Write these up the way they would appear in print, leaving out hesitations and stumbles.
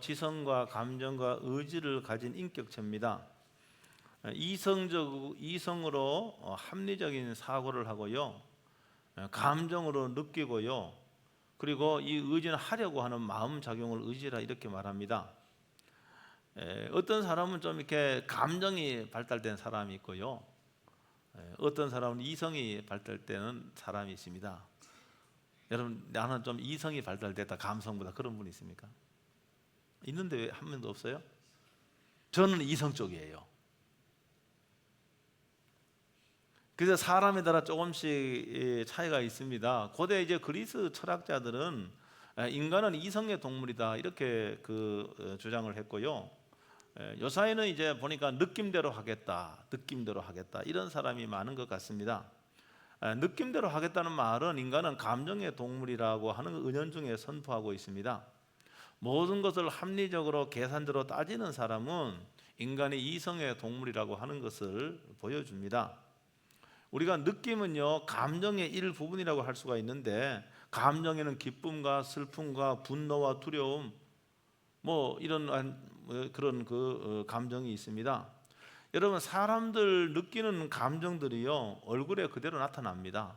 지성과 감정과 의지를 가진 인격체입니다. 이성으로 합리적인 사고를 하고요, 감정으로 느끼고요, 그리고 이 의지는 하려고 하는 마음 작용을 의지라 이렇게 말합니다. 어떤 사람은 좀 이렇게 감정이 발달된 사람이 있고요, 어떤 사람은 이성이 발달되는 사람이 있습니다. 여러분, 나는 좀 이성이 발달됐다, 감성보다, 그런 분 있습니까? 있는데 왜 한 명도 없어요? 저는 이성 쪽이에요. 그래서 사람에 따라 조금씩 차이가 있습니다. 고대 이제 그리스 철학자들은 인간은 이성의 동물이다 이렇게 주장을 했고요. 요사이는 이제 보니까 느낌대로 하겠다 이런 사람이 많은 것 같습니다. 느낌대로 하겠다는 말은 인간은 감정의 동물이라고 하는 은연중에 선포하고 있습니다. 모든 것을 합리적으로 계산적으로 따지는 사람은 인간이 이성의 동물이라고 하는 것을 보여줍니다. 우리가 느낌은요, 감정의 일부분이라고 할 수가 있는데, 감정에는 기쁨과 슬픔과 분노와 두려움, 이런 그런 감정이 있습니다. 여러분, 사람들 느끼는 감정들이요, 얼굴에 그대로 나타납니다.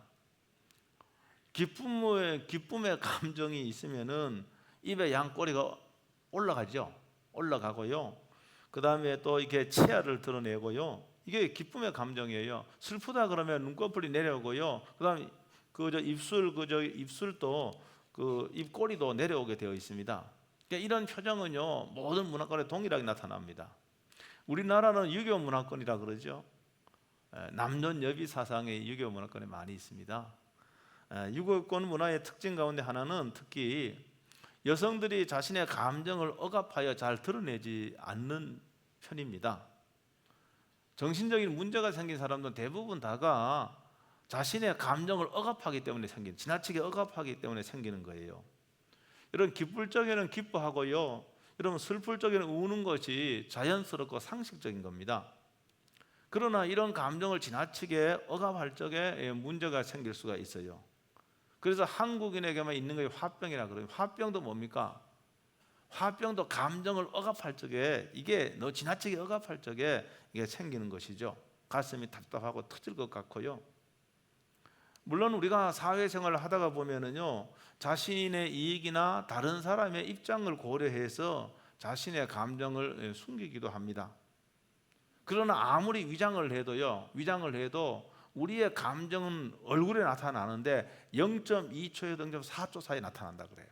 기쁨의 감정이 있으면은 입에 양꼬리가 올라가고요. 그 다음에 또 이렇게 치아를 드러내고요. 이게 기쁨의 감정이에요. 슬프다 그러면 눈꺼풀이 내려오고요. 그다음 입술도 입꼬리도 내려오게 되어 있습니다. 그러니까 이런 표정은요, 모든 문화권에 동일하게 나타납니다. 우리나라는 유교 문화권이라 그러죠. 남존여비 사상의 유교 문화권에 많이 있습니다. 유교권 문화의 특징 가운데 하나는 특히 여성들이 자신의 감정을 억압하여 잘 드러내지 않는 편입니다. 정신적인 문제가 생긴 사람들은 대부분 다가 자신의 감정을 지나치게 억압하기 때문에 생기는 거예요. 여러분, 기쁠 적에는 기뻐하고요, 여러분 슬플 적에는 우는 것이 자연스럽고 상식적인 겁니다. 그러나 이런 감정을 지나치게 억압할 적에 문제가 생길 수가 있어요. 그래서 한국인에게만 있는 것이 화병이라 그래요. 화병도 뭡니까? 화병도 감정을 억압할 적에, 지나치게 억압할 적에 이게 생기는 것이죠. 가슴이 답답하고 터질 것 같고요. 물론 우리가 사회생활을 하다가 보면은요, 자신의 이익이나 다른 사람의 입장을 고려해서 자신의 감정을 숨기기도 합니다. 그러나 아무리 위장을 해도 우리의 감정은 얼굴에 나타나는데 0.2초에서 0.4초 사이에 나타난다 그래요.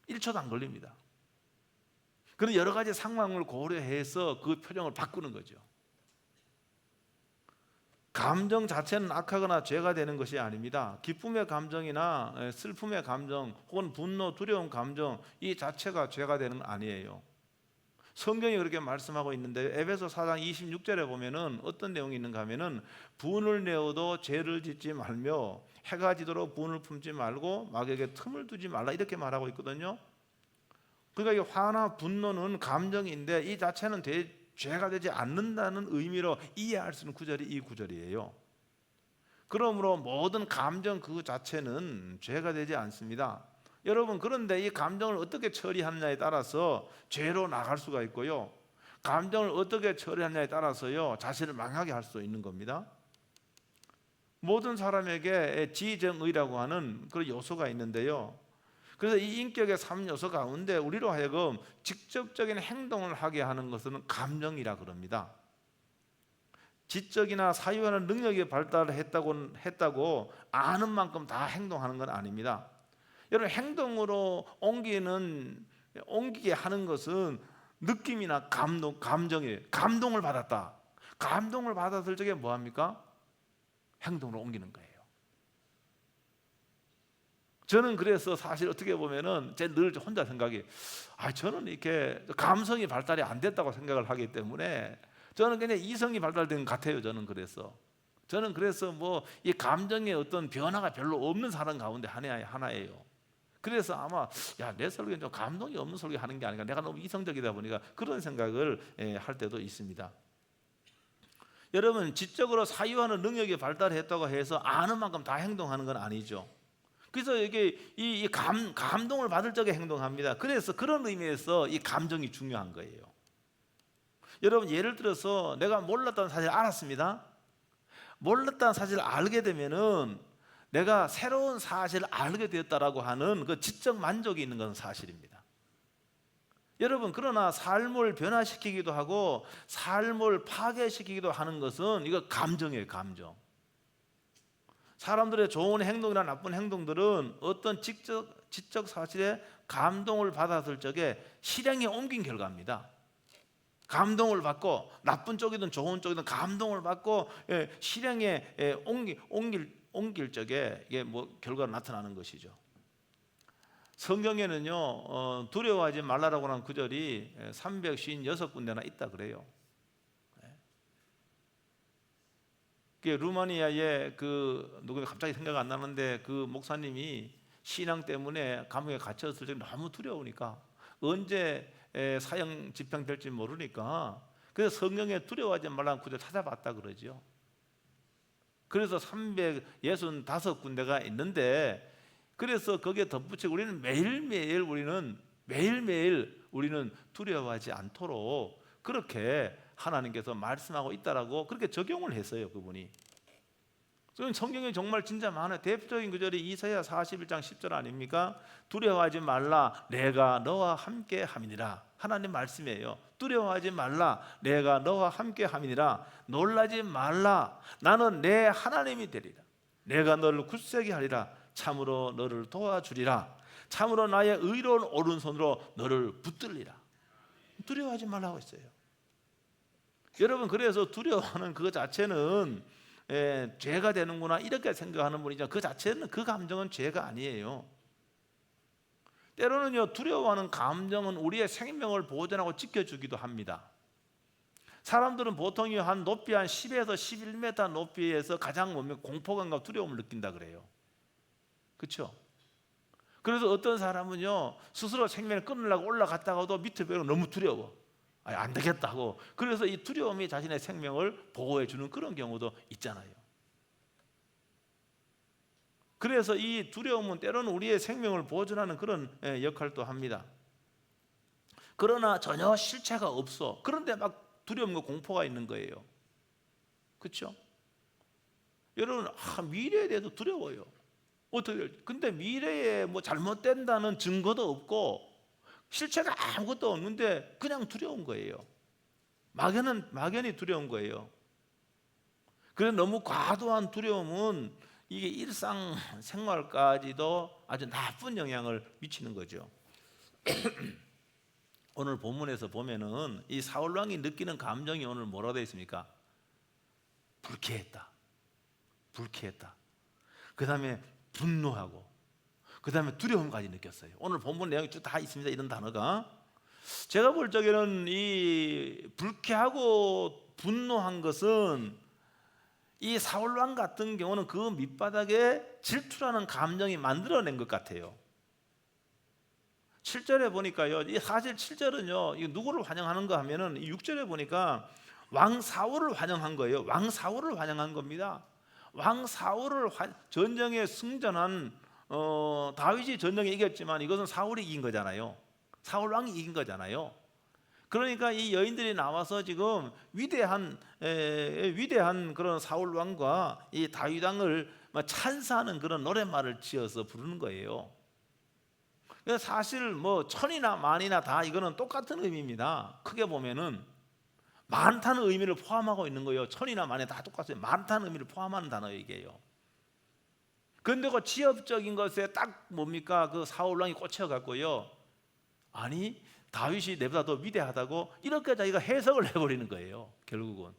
1초도 안 걸립니다. 그런 여러 가지 상황을 고려해서 그 표정을 바꾸는 거죠. 감정 자체는 악하거나 죄가 되는 것이 아닙니다. 기쁨의 감정이나 슬픔의 감정 혹은 분노, 두려움 감정, 이 자체가 죄가 되는 건 아니에요. 성경이 그렇게 말씀하고 있는데, 에베소 4장 26절에 보면은 어떤 내용이 있는가 하면은, 분을 내어도 죄를 짓지 말며 해가 지도록 분을 품지 말고 마귀에게 틈을 두지 말라 이렇게 말하고 있거든요. 그러니까 이 화나 분노는 감정인데 이 자체는 죄가 되지 않는다는 의미로 이해할 수 있는 구절이 이 구절이에요. 그러므로 모든 감정 그 자체는 죄가 되지 않습니다. 여러분, 그런데 이 감정을 어떻게 처리하느냐에 따라서 죄로 나갈 수가 있고요, 감정을 어떻게 처리하느냐에 따라서요, 자신을 망하게 할 수 있는 겁니다. 모든 사람에게 지정의라고 하는 그런 요소가 있는데요, 그래서 이 인격의 3요소 가운데 우리로 하여금 직접적인 행동을 하게 하는 것은 감정이라 그럽니다. 지적이나 사유하는 능력이 발달했다고 아는 만큼 다 행동하는 건 아닙니다. 여러분, 행동으로 옮기게 하는 것은 느낌이나 감정이에요. 감동을 받았다. 감동을 받았을 적에 뭐합니까? 행동으로 옮기는 거예요. 저는 그래서 사실 어떻게 보면은 제 늘 혼자 생각이, 저는 이렇게 감성이 발달이 안 됐다고 생각을 하기 때문에 저는 그냥 이성이 발달된 것 같아요. 저는 그래서 이 감정의 어떤 변화가 별로 없는 사람 가운데 하나예요. 그래서 아마 내 설교는 좀 감동이 없는 설교 하는 게 아닌가, 내가 너무 이성적이다 보니까 그런 생각을 할 때도 있습니다. 여러분, 지적으로 사유하는 능력이 발달했다고 해서 아는 만큼 다 행동하는 건 아니죠. 그래서 이게 이 감동을 받을 적에 행동합니다. 그래서 그런 의미에서 이 감정이 중요한 거예요. 여러분, 예를 들어서 내가 몰랐다는 사실을 알았습니다. 몰랐다는 사실을 알게 되면은 내가 새로운 사실을 알게 되었다라고 하는 그 지적 만족이 있는 것은 사실입니다. 여러분, 그러나 삶을 변화시키기도 하고 삶을 파괴시키기도 하는 것은 이거 감정이에요. 감정. 사람들의 좋은 행동이나 나쁜 행동들은 어떤 지적 사실에 감동을 받았을 적에 실행에 옮긴 결과입니다. 감동을 받고 나쁜 쪽이든 좋은 쪽이든 감동을 받고 실행에 옮길 적에 이게 뭐 결과가 나타나는 것이죠. 성경에는요, 두려워하지 말라라고 하는 구절이 356군데나 있다 그래요. 루마니아의 누구 갑자기 생각 안 나는데 그 목사님이 신앙 때문에 감옥에 갇혔을 때 너무 두려우니까 언제 사형 집행될지 모르니까 그래서 성경에 두려워하지 말라는 구절 찾아봤다 그러죠. 그래서 365군데가 있는데 그래서 거기에 덧붙이고 우리는 매일매일 우리는 두려워하지 않도록 그렇게 하나님께서 말씀하고 있다라고 그렇게 적용을 했어요, 그분이. 성경에 정말 진짜 많아요. 대표적인 구절이 이사야 41장 10절 아닙니까? 두려워하지 말라, 내가 너와 함께 함이니라. 하나님 말씀이에요. 두려워하지 말라, 내가 너와 함께 함이니라. 놀라지 말라, 나는 내 하나님이 되리라. 내가 너를 굳세게 하리라. 참으로 너를 도와주리라. 참으로 나의 의로운 오른손으로 너를 붙들리라. 두려워하지 말라고 했어요. 여러분, 그래서 두려워하는 그 자체는 죄가 되는구나 이렇게 생각하는 분이죠. 그 자체는, 그 감정은 죄가 아니에요. 때로는요, 두려워하는 감정은 우리의 생명을 보존하고 지켜주기도 합니다. 사람들은 보통 한 높이 한 10에서 11m 높이에서 가장 공포감과 두려움을 느낀다 그래요. 그렇죠? 그래서 어떤 사람은요, 스스로 생명을 끊으려고 올라갔다가도 밑에 뵈면 너무 두려워. 안 되겠다고. 그래서 이 두려움이 자신의 생명을 보호해 주는 그런 경우도 있잖아요. 그래서 이 두려움은 때로는 우리의 생명을 보존하는 그런 역할도 합니다. 그러나 전혀 실체가 없어. 그런데 막 두려움과 공포가 있는 거예요. 그렇죠? 여러분, 미래에 대해서 두려워요. 어떻게? 근데 미래에 뭐 잘못된다는 증거도 없고 실체가 아무것도 없는데 그냥 두려운 거예요. 막연히 두려운 거예요. 그래서 너무 과도한 두려움은 이게 일상생활까지도 아주 나쁜 영향을 미치는 거죠. 오늘 본문에서 보면은 이 사울 왕이 느끼는 감정이 오늘 뭐라고 되어 있습니까? 불쾌했다. 그 다음에 분노하고 그 다음에 두려움까지 느꼈어요. 오늘 본문 내용이 쭉 다 있습니다. 이런 단어가. 제가 볼 적에는 이 불쾌하고 분노한 것은 이 사울왕 같은 경우는 그 밑바닥에 질투라는 감정이 만들어낸 것 같아요. 7절에 보니까요, 사실 7절은요, 이거 누구를 환영하는가 하면은 6절에 보니까 왕 사울을 환영한 거예요. 왕 사울을 환영한 겁니다. 왕 사울을 전쟁에 승전한 다윗이 전쟁에 이겼지만 이것은 사울이 이긴 거잖아요. 사울 왕이 이긴 거잖아요. 그러니까 이 여인들이 나와서 지금 위대한 그런 사울 왕과 이 다윗 왕을 찬사하는 그런 노랫말을 지어서 부르는 거예요. 그래서 사실 뭐 천이나 만이나 다 이거는 똑같은 의미입니다. 크게 보면은 많다는 의미를 포함하고 있는 거예요. 천이나 만이 다 똑같아요. 많다는 의미를 포함하는 단어예요, 이게요. 그런데 그 지엽적인 것에 딱 뭡니까? 그 사울 왕이 꽂혀갖고요. 아니, 다윗이 내보다 더 위대하다고 이렇게 자기가 해석을 해버리는 거예요, 결국은.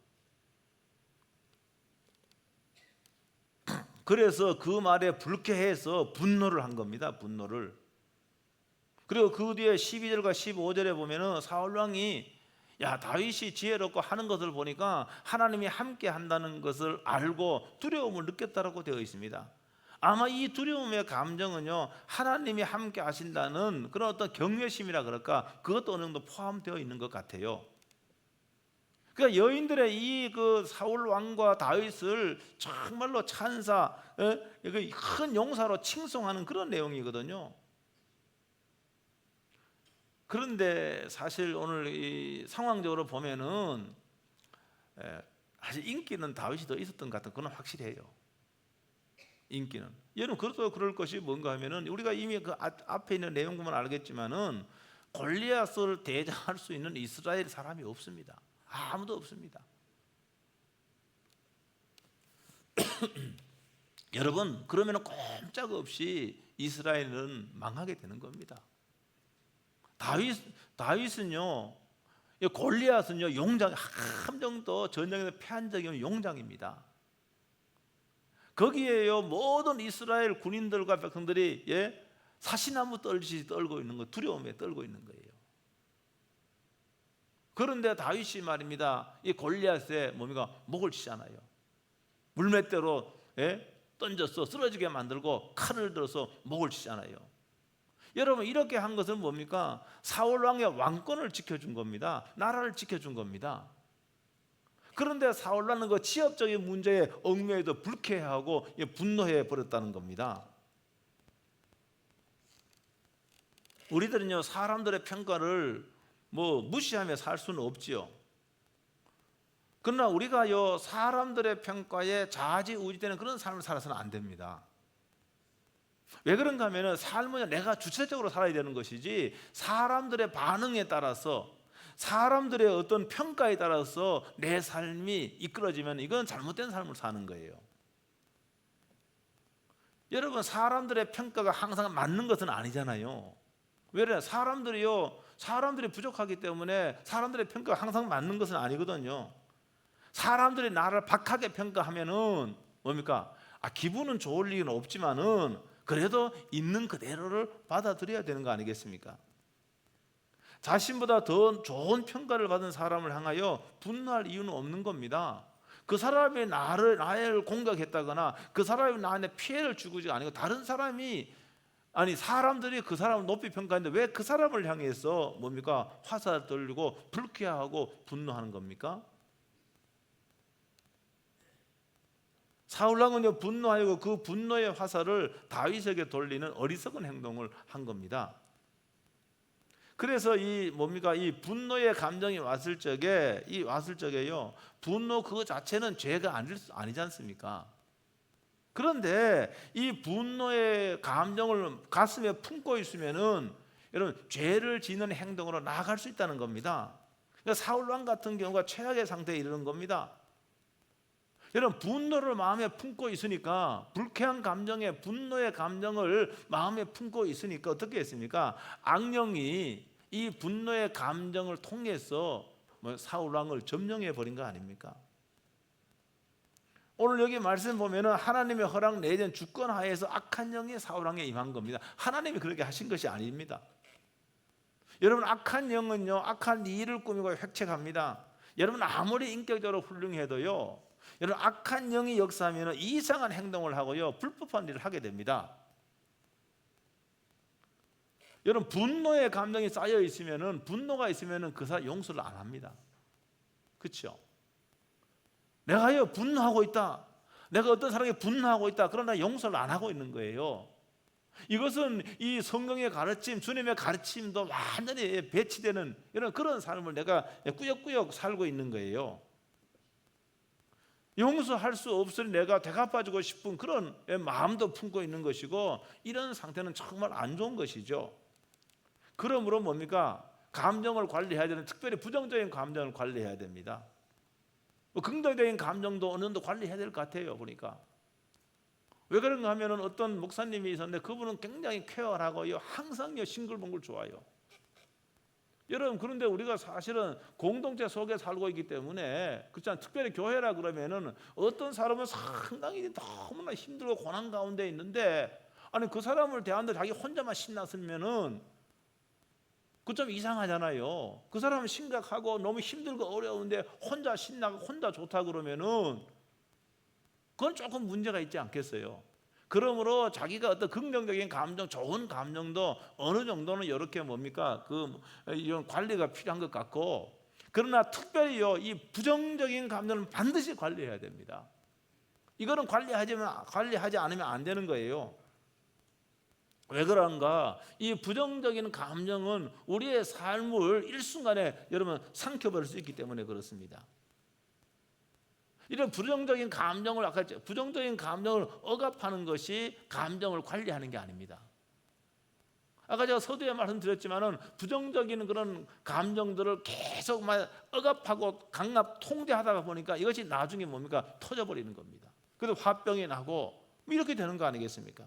그래서 그 말에 불쾌해서 분노를 한 겁니다, 분노를. 그리고 그 뒤에 12절과 15절에 보면은 사울 왕이 다윗이 지혜롭고 하는 것을 보니까 하나님이 함께 한다는 것을 알고 두려움을 느꼈다라고 되어 있습니다. 아마 이 두려움의 감정은요, 하나님이 함께 하신다는 그런 어떤 경외심이라 그럴까, 그것도 어느 정도 포함되어 있는 것 같아요. 그러니까 여인들의 이 그 사울 왕과 다윗을 정말로 찬사, 큰 용사로 칭송하는 그런 내용이거든요. 그런데 사실 오늘 이 상황적으로 보면은 사실 인기는 다윗이 더 있었던 것 같은 그건 확실해요. 인기는. 여러분 그것도 그럴 것이 뭔가 하면은 우리가 이미 그 앞에 있는 내용 보면 알겠지만은 골리앗을 대적할 수 있는 이스라엘 사람이 없습니다. 아무도 없습니다. 여러분 그러면 꼼짝없이 이스라엘은 망하게 되는 겁니다. 다윗은요, 골리앗은요 용장, 한 정도 전쟁에서 패한 적이 없는 용장입니다. 거기에요 모든 이스라엘 군인들과 백성들이 사시나무 떨듯이 떨고 있는 거, 두려움에 떨고 있는 거예요. 그런데 다윗이 말입니다, 이 골리앗의 뭡니까 목을 치잖아요. 물맷대로 던져서 쓰러지게 만들고 칼을 들어서 목을 치잖아요. 여러분 이렇게 한 것은 뭡니까? 사울 왕의 왕권을 지켜준 겁니다. 나라를 지켜준 겁니다. 그런데 사울 왕은 그 지역적인 문제에 얽매여서 불쾌하고 분노해 버렸다는 겁니다. 우리들은요 사람들의 평가를 무시하며 살 수는 없지요. 그러나 우리가요 사람들의 평가에 좌지우지되는 그런 삶을 살아서는 안 됩니다. 왜 그런가 하면 삶은 내가 주체적으로 살아야 되는 것이지 사람들의 반응에 따라서, 사람들의 어떤 평가에 따라서 내 삶이 이끌어지면 이건 잘못된 삶을 사는 거예요. 여러분 사람들의 평가가 항상 맞는 것은 아니잖아요. 왜냐? 사람들이 부족하기 때문에 사람들의 평가가 항상 맞는 것은 아니거든요. 사람들이 나를 박하게 평가하면은 뭡니까? 기분은 좋을 리는 없지만은 그래도 있는 그대로를 받아들여야 되는 거 아니겠습니까? 자신보다 더 좋은 평가를 받은 사람을 향하여 분노할 이유는 없는 겁니다. 그 사람이 나를 공격했다거나 그 사람이 나한테 피해를 주고지 아니고 다른 사람이, 사람들이 그 사람을 높이 평가하는데 왜 그 사람을 향해서 뭡니까? 화살을 돌리고 불쾌하고 분노하는 겁니까? 사울왕은요 분노하고 그 분노의 화살을 다윗에게 돌리는 어리석은 행동을 한 겁니다. 그래서 이 분노의 감정이 왔을 적에요 분노 그 자체는 죄가 아니지 않습니까? 그런데 이 분노의 감정을 가슴에 품고 있으면은 여러분 죄를 짓는 행동으로 나아갈 수 있다는 겁니다. 그러니까 사울왕 같은 경우가 최악의 상태에 이르는 겁니다. 여러분 분노를 마음에 품고 있으니까, 불쾌한 감정에 분노의 감정을 마음에 품고 있으니까 어떻게 했습니까? 악령이 이 분노의 감정을 통해서 사울왕을 점령해 버린 거 아닙니까? 오늘 여기 말씀 보면은 하나님의 허락 내전 주권 하에서 악한 영이 사울왕에 임한 겁니다. 하나님이 그렇게 하신 것이 아닙니다. 여러분 악한 영은요 악한 일을 꾸미고 획책합니다. 여러분 아무리 인격적으로 훌륭해도요 여러분 악한 영이 역사하면 이상한 행동을 하고요 불법한 일을 하게 됩니다. 여러분 분노의 감정이 쌓여 있으면은, 분노가 있으면은 그 사람 용서를 안 합니다. 그렇죠? 내가요 분노하고 있다, 내가 어떤 사람에게 분노하고 있다, 그러나 용서를 안 하고 있는 거예요. 이것은 이 성경의 가르침, 주님의 가르침도 완전히 배치되는 이런 그런 삶을 내가 꾸역꾸역 살고 있는 거예요. 용서할 수 없으니 내가 되갚아주고 싶은 그런 마음도 품고 있는 것이고, 이런 상태는 정말 안 좋은 것이죠. 그러므로 뭡니까? 감정을 관리해야 되는, 특별히 부정적인 감정을 관리해야 됩니다. 긍정적인 감정도 어느 정도 관리해야 될 것 같아요. 보니까 왜 그런가 하면은 어떤 목사님이 있었는데 그분은 굉장히 쾌활하고요 항상 싱글벙글 좋아요. 여러분 그런데 우리가 사실은 공동체 속에 살고 있기 때문에, 그렇잖아요. 특별히 교회라 그러면은 어떤 사람은 상당히 너무나 힘들고 고난 가운데 있는데, 그 사람을 대하는데 자기 혼자만 신났으면은 그 좀 이상하잖아요. 그 사람은 심각하고 너무 힘들고 어려운데 혼자 신나고 혼자 좋다 그러면은 그건 조금 문제가 있지 않겠어요? 그러므로 자기가 어떤 긍정적인 감정, 좋은 감정도 어느 정도는 이렇게 이런 관리가 필요한 것 같고, 그러나 특별히요, 이 부정적인 감정은 반드시 관리해야 됩니다. 이거는 관리하지 않으면 안 되는 거예요. 왜 그런가? 이 부정적인 감정은 우리의 삶을 일순간에 여러분 삼켜버릴 수 있기 때문에 그렇습니다. 이런 부정적인 감정을 아까 부정적인 감정을 억압하는 것이 감정을 관리하는 게 아닙니다. 아까 제가 서두에 말씀드렸지만은 부정적인 그런 감정들을 계속 막 억압하고 강압 통제하다가 보니까 이것이 나중에 뭡니까? 터져버리는 겁니다. 그래서 화병이 나고 이렇게 되는 거 아니겠습니까?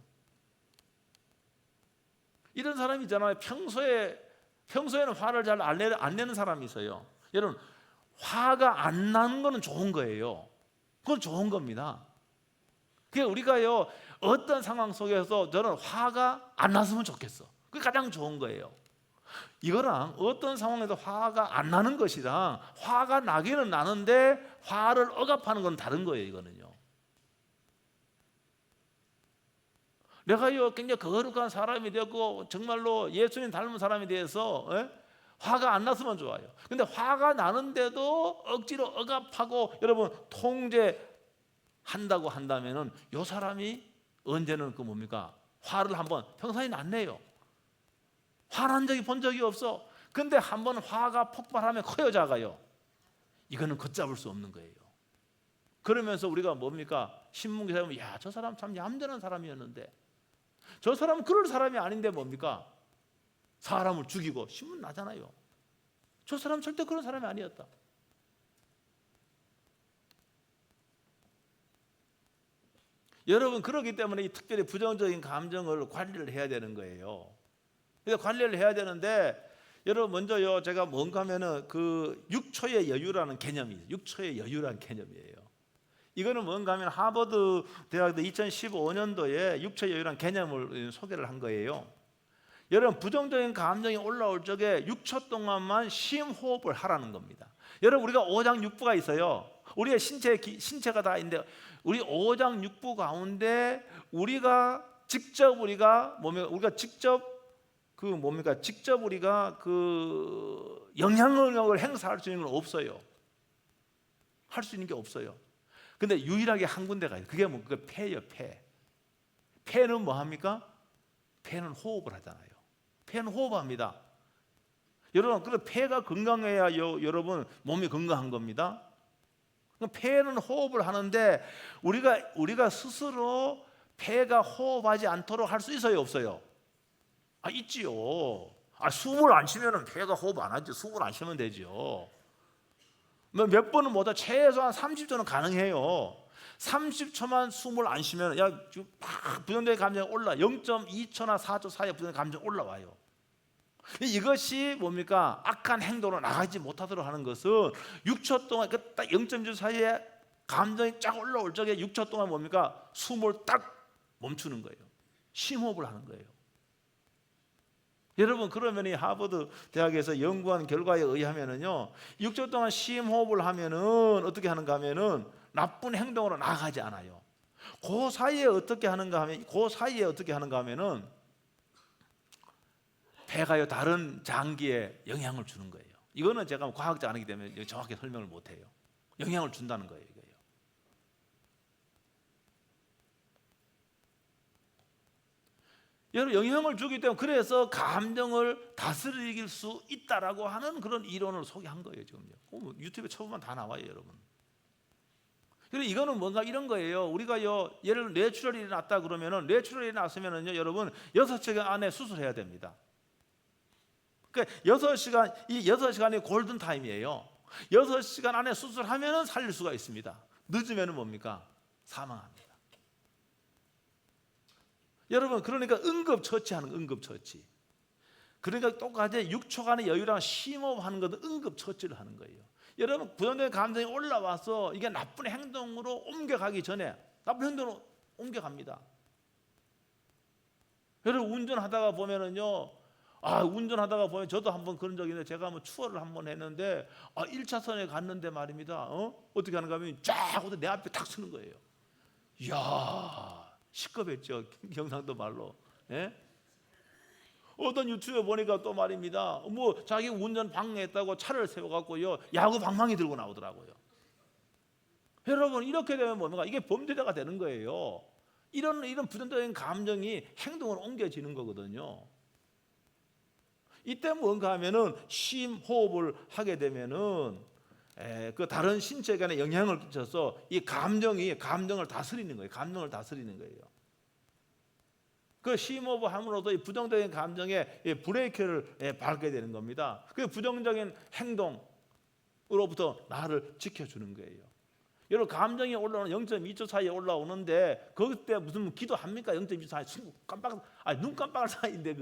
이런 사람이 있잖아요. 평소에는 화를 잘 안 내는 사람이 있어요. 여러분, 화가 안 나는 거는 좋은 거예요. 그건 좋은 겁니다. 그러니까 우리가요, 어떤 상황 속에서 저는 화가 안 났으면 좋겠어. 그게 가장 좋은 거예요. 이거랑 어떤 상황에서 화가 안 나는 것이랑 화가 나기는 나는데 화를 억압하는 건 다른 거예요. 이거는요. 내가요 굉장히 거룩한 사람이 되고 정말로 예수님 닮은 사람이 돼서 화가 안 났으면 좋아요. 근데 화가 나는데도 억지로 억압하고 여러분 통제한다고 한다면은 요 사람이 언제는 그 뭡니까? 화를 한번 평소에는 안 내요. 화난 적이 본 적이 없어. 근데 한번 화가 폭발하면 커요, 작아요? 이거는 걷잡을 수 없는 거예요. 그러면서 우리가 뭡니까? 신문기사에 보면 야, 저 사람 참 얌전한 사람이었는데 저 사람은 그럴 사람이 아닌데 뭡니까? 사람을 죽이고 신문 나잖아요. 저 사람 절대 그런 사람이 아니었다. 여러분, 그렇기 때문에 이 특별히 부정적인 감정을 관리를 해야 되는 거예요. 그래서 관리를 해야 되는데 여러분 먼저요, 제가 뭔가 하면은 그 6초의 여유라는 개념이에요. 6초의 여유라는 개념이에요. 이거는 뭔가 하면 하버드 대학도 2015년도에 6초의 여유라는 개념을 소개를 한 거예요. 여러분, 부정적인 감정이 올라올 적에 6초 동안만 심호흡을 하라는 겁니다. 여러분, 우리가 오장육부가 있어요. 우리의 신체가 다 있는데 우리 오장육부 가운데 우리가 직접 우리가 그 영향력을 행사할 수 있는 건 없어요. 할 수 있는 게 없어요. 근데 유일하게 한 군데가 있어요. 그게 뭐 그 폐예요, 폐. 폐는 뭐 합니까? 폐는 호흡을 하잖아요. 폐는 호흡합니다. 여러분, 그래서 폐가 건강해야 여러분 몸이 건강한 겁니다. 폐는 호흡을 하는데 우리가 스스로 폐가 호흡하지 않도록 할 수 있어요, 없어요? 있지요. 숨을 안 쉬면은 폐가 호흡 안 하죠. 숨을 안 쉬면 되죠. 몇 번은 못하 최소한 30초는 가능해요. 30초만 숨을 안 쉬면 부정적인 감정이 올라 0.2초나 4초 사이에 부정적인 감정이 올라와요. 이것이 뭡니까? 악한 행동으로 나가지 못하도록 하는 것은 6초 동안 딱 0.2초 사이에 감정이 쫙 올라올 적에 6초 동안 뭡니까? 숨을 딱 멈추는 거예요. 심호흡을 하는 거예요. 여러분, 그러면 이 하버드 대학에서 연구한 결과에 의하면은요, 6초 동안 심호흡을 하면은 어떻게 하는가 하면은 나쁜 행동으로 나아가지 않아요. 그 사이에 어떻게 하는가 하면은 폐가요 다른 장기에 영향을 주는 거예요. 이거는 제가 과학자 아니기 때문에 정확히 설명을 못 해요. 영향을 준다는 거예요, 이거요. 여러분, 영향을 주기 때문에 그래서 감정을 다스릴 수 있다라고 하는 그런 이론을 소개한 거예요, 지금요. 유튜브에 쳐보면 다 나와요, 여러분. 그리고 이거는 뭔가 이런 거예요. 우리가요, 예를 들어 뇌출혈이 일어났다 그러면은 뇌출혈이 났으면은요, 여러분 6시간 안에 수술해야 됩니다. 그러니까 6시간, 이 6시간이 골든 타임이에요. 6시간 안에 수술하면은 살릴 수가 있습니다. 늦으면은 뭡니까? 사망합니다. 여러분, 그러니까 응급처치하는 응급처치. 그러니까 똑같이 6초간의 여유랑 심호흡하는 것도 응급처치를 하는 거예요. 여러분, 부정적인 감정이 올라와서 이게 나쁜 행동으로 옮겨가기 전에 나쁜 행동으로 옮겨갑니다. 여러분, 운전하다가 보면은요, 운전하다가 보면 저도 한번 그런 적이 있는데 제가 한번 추월을 한번 했는데 1차선에 갔는데 말입니다. 어떻게 하는가 하면 쫙 오더 내 앞에 탁 서는 거예요. 이야, 시끄럽죠, 경상도 말로. 예? 어떤 유튜브에 보니까 또 말입니다. 뭐 자기 운전 방해했다고 차를 세워갖고요 야구 방망이 들고 나오더라고요. 여러분 이렇게 되면 뭡니까? 이게 범죄자가 되는 거예요. 이런 부정적인 감정이 행동으로 옮겨지는 거거든요. 이때 뭔가 하면은 심호흡을 하게 되면은 그 다른 신체간에 영향을 끼쳐서 이 감정을 다스리는 거예요. 감정을 다스리는 거예요. 그 심호흡을 함으로써 이 부정적인 감정에 브레이크를 밟게 되는 겁니다. 그 부정적인 행동으로부터 나를 지켜주는 거예요. 여러분 감정이 올라오는 0.2초 사이에 올라오는데 그때 무슨 기도합니까? 0.2초 사이 눈 깜빡할 사이인데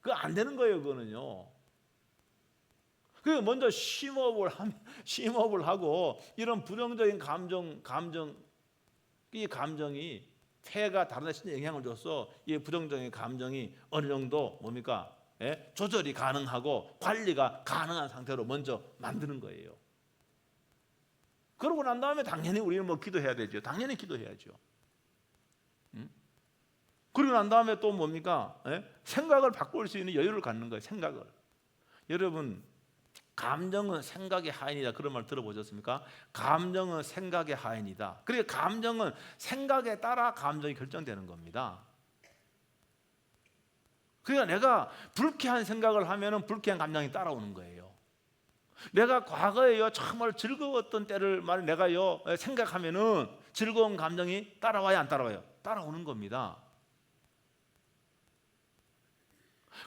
그거 안 되는 거예요. 그거는요. 그 먼저 심호흡을 하고 이런 부정적인 이 감정이 폐가 다른 데 신체에 영향을 줘서 이 부정적인 감정이 어느 정도 뭡니까? 조절이 가능하고 관리가 가능한 상태로 먼저 만드는 거예요. 그러고 난 다음에 당연히 우리는 뭐 기도해야 되죠. 당연히 기도해야죠. 그러고 난 다음에 또 뭡니까? 생각을 바꿀 수 있는 여유를 갖는 거예요. 생각을. 여러분 감정은 생각의 하인이다. 그런 말 들어보셨습니까? 감정은 생각의 하인이다. 그러니까 감정은 생각에 따라 감정이 결정되는 겁니다. 그러니까 내가 불쾌한 생각을 하면은 불쾌한 감정이 따라오는 거예요. 내가 과거에요 정말 즐거웠던 때를 내가요 생각하면은 즐거운 감정이 따라와요, 안 따라와요? 따라오는 겁니다.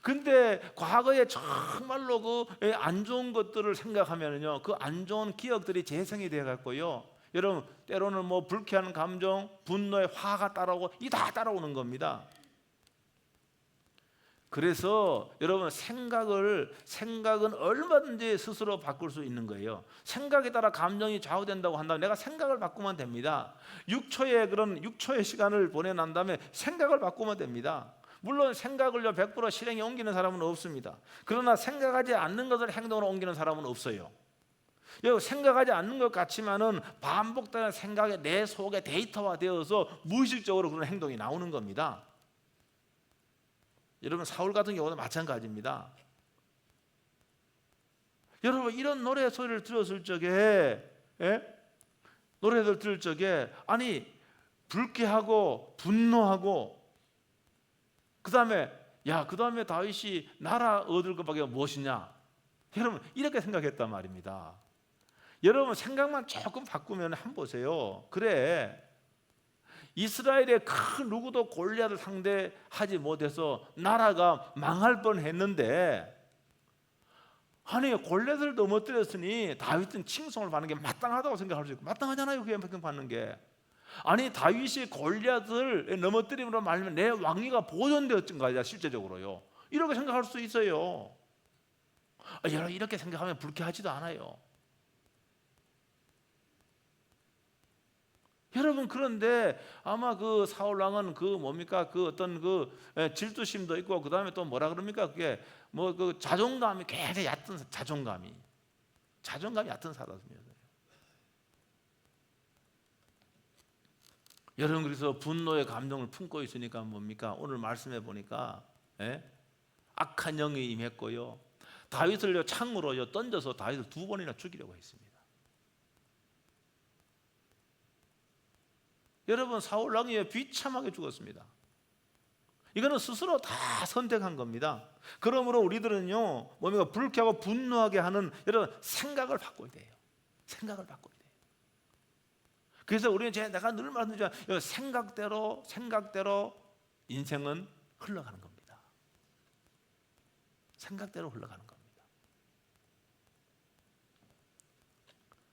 근데 과거에 정말로 그 안 좋은 것들을 생각하면은요 그 안 좋은 기억들이 재생이 되어 갖고요 여러분 때로는 뭐 불쾌한 감정, 분노의 화가 따라오고 이 다 따라오는 겁니다. 그래서 여러분 생각은 얼마든지 스스로 바꿀 수 있는 거예요. 생각에 따라 감정이 좌우된다고 한다면 내가 생각을 바꾸면 됩니다. 6초의 시간을 보내난 다음에 생각을 바꾸면 됩니다. 물론 생각을요 100% 실행에 옮기는 사람은 없습니다. 그러나 생각하지 않는 것을 행동으로 옮기는 사람은 없어요. 생각하지 않는 것 같지만은 반복되는 생각이 내 속에 데이터화되어서 무의식적으로 그런 행동이 나오는 겁니다. 여러분 사울 같은 경우도 마찬가지입니다. 여러분 이런 노래 소리를 들었을 적에 노래들 들을 적에 아니 불쾌하고 분노하고 그 다음에 다윗이 나라 얻을 것밖에 무엇이냐? 여러분 이렇게 생각했단 말입니다. 여러분 생각만 조금 바꾸면 한번 보세요. 그래 이스라엘의 큰 누구도 골리앗을 상대하지 못해서 나라가 망할 뻔했는데 아니 골리앗을 넘어뜨렸으니 다윗은 칭송을 받는 게 마땅하다고 생각할 수 있고 마땅하잖아요. 그게 받는 게 아니 다윗이 골리앗을 넘어뜨림으로 말하면 내 왕위가 보존되었던 거야 실제적으로요. 이렇게 생각할 수 있어요. 여러분 이렇게 생각하면 불쾌하지도 않아요. 여러분 그런데 아마 그 사울 왕은 그 어떤 질투심도 있고 그 다음에 또 뭐라 그럽니까? 그게 뭐 그 자존감이 굉장히 얕은 자존감이 얕은 사람이에요. 여러분 그래서 분노의 감정을 품고 있으니까 뭡니까? 오늘 말씀해 보니까 악한 영이 임했고요. 다윗을 창으로 던져서 다윗을 2번이나 죽이려고 했습니다. 여러분 사울 왕이 비참하게 죽었습니다. 이거는 스스로 다 선택한 겁니다. 그러므로 우리들은요 뭡니까? 불쾌하고 분노하게 하는 여러분 생각을 바꿔야 돼요. 생각을 바꿔야 돼요. 그래서 우리는 내가 늘 말하는 생각대로 인생은 흘러가는 겁니다. 생각대로 흘러가는 겁니다.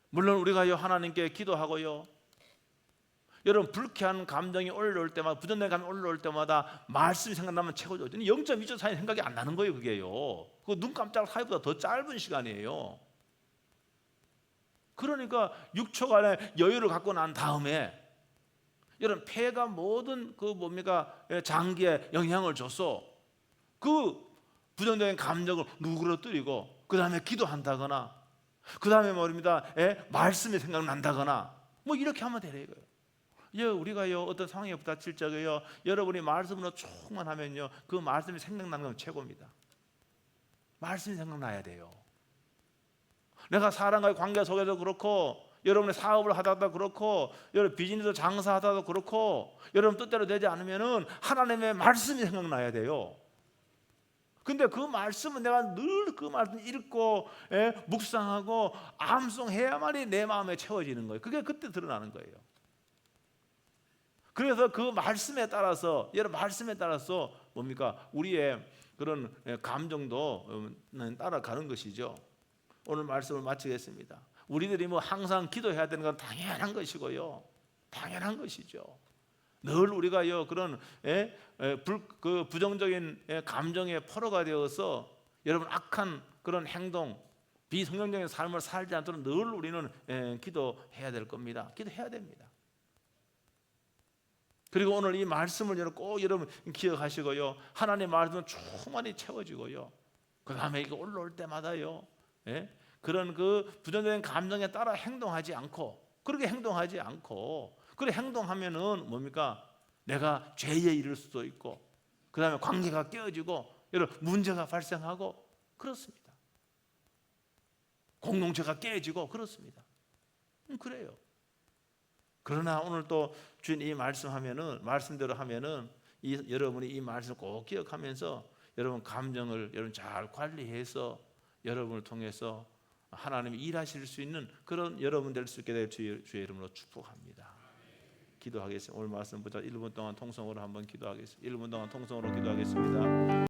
물론 우리가 하나님께 기도하고요. 여러분 불쾌한 감정이 올라올 때마다 부정된 감정이 올라올 때마다 말씀이 생각나면 최고죠. 0.2초 사이 생각이 안 나는 거예요. 그게요. 그 눈 깜짝 사이보다 더 짧은 시간이에요. 그러니까 6초간의 여유를 갖고 난 다음에 여러분 폐가 모든 장기에 영향을 줘서 그 부정적인 감정을 누그러뜨리고 그 다음에 기도한다거나 그 다음에 말씀이 생각난다거나 뭐 이렇게 하면 되는 거예요. 우리가요 어떤 상황에 부닥칠 적에요 여러분이 말씀으로 충만하면요 그 말씀이 생각나는 건 최고입니다. 말씀이 생각나야 돼요. 내가 사람과의 관계 속에도 그렇고 여러분의 사업을 하다도 그렇고 여러분 비즈니스 장사하다도 그렇고 여러분 뜻대로 되지 않으면은 하나님의 말씀이 생각나야 돼요. 근데 그 말씀은 내가 늘 그 말씀 읽고 묵상하고 암송해야만이 내 마음에 채워지는 거예요. 그게 그때 드러나는 거예요. 그래서 그 말씀에 따라서 여러분 말씀에 따라서 뭡니까? 우리의 그런 감정도 따라가는 것이죠. 오늘 말씀을 마치겠습니다. 우리들이 뭐 항상 기도해야 되는 건 당연한 것이고요. 당연한 것이죠. 늘 우리가요 그런 그 부정적인 감정의 포로가 되어서 여러분 악한 그런 행동, 비성경적인 삶을 살지 않도록 늘 우리는 기도해야 될 겁니다. 기도해야 됩니다. 그리고 오늘 이 말씀을 꼭 여러분 기억하시고요. 하나님의 말씀은 충만히 채워지고요. 그 다음에 이거 올라올 때마다요. 그런 그 부정적인 감정에 따라 행동하지 않고 그렇게 행동하지 않고 그래 행동하면은 뭡니까? 내가 죄에 이를 수도 있고 그 다음에 관계가 깨어지고 여러분 문제가 발생하고 그렇습니다. 공동체가 깨지고 그렇습니다. 그래요. 그러나 오늘 또 주인 이 말씀하면은 말씀대로 하면은 여러분이 이 말씀을 꼭 기억하면서 여러분 감정을 여러분 잘 관리해서 여러분을 통해서 하나님이 일하실 수 있는 그런 여러분 될 수 있게 될 주의 이름으로 축복합니다. 기도하겠습니다. 오늘 말씀 보자 1분 동안 통성으로 한번 기도하겠습니다. 1분 동안 통성으로 기도하겠습니다.